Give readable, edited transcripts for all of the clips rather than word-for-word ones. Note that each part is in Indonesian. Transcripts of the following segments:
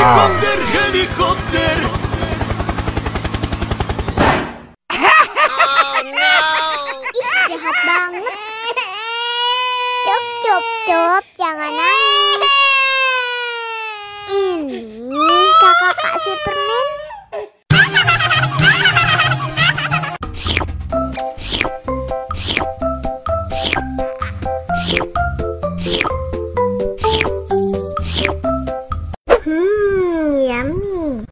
Helikopter, helikopter. Ih, jahat banget. Cup, jangan nangis. Ini kakak kasih permen. Yummy.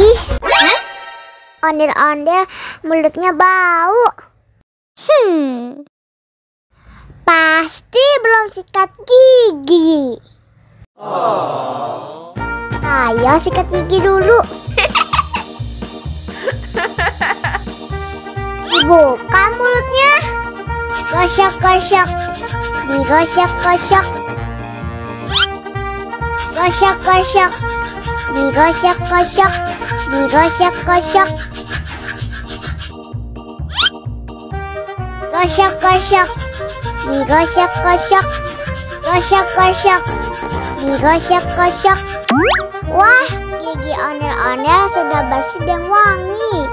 Ih, ondel-ondel mulutnya bau. Pasti belum sikat gigi. Ayo sikat gigi dulu. Dibuka mulutnya. Gosok-gosok. Digosok-gosok. Gosok-gosok. Digosok-gosok. Digosok-gosok. Gosok-gosok. Digosok-gosok. Gosok-gosok. Digosok-gosok. Wah, gigi ondel-ondel sudah bersih dan wangi.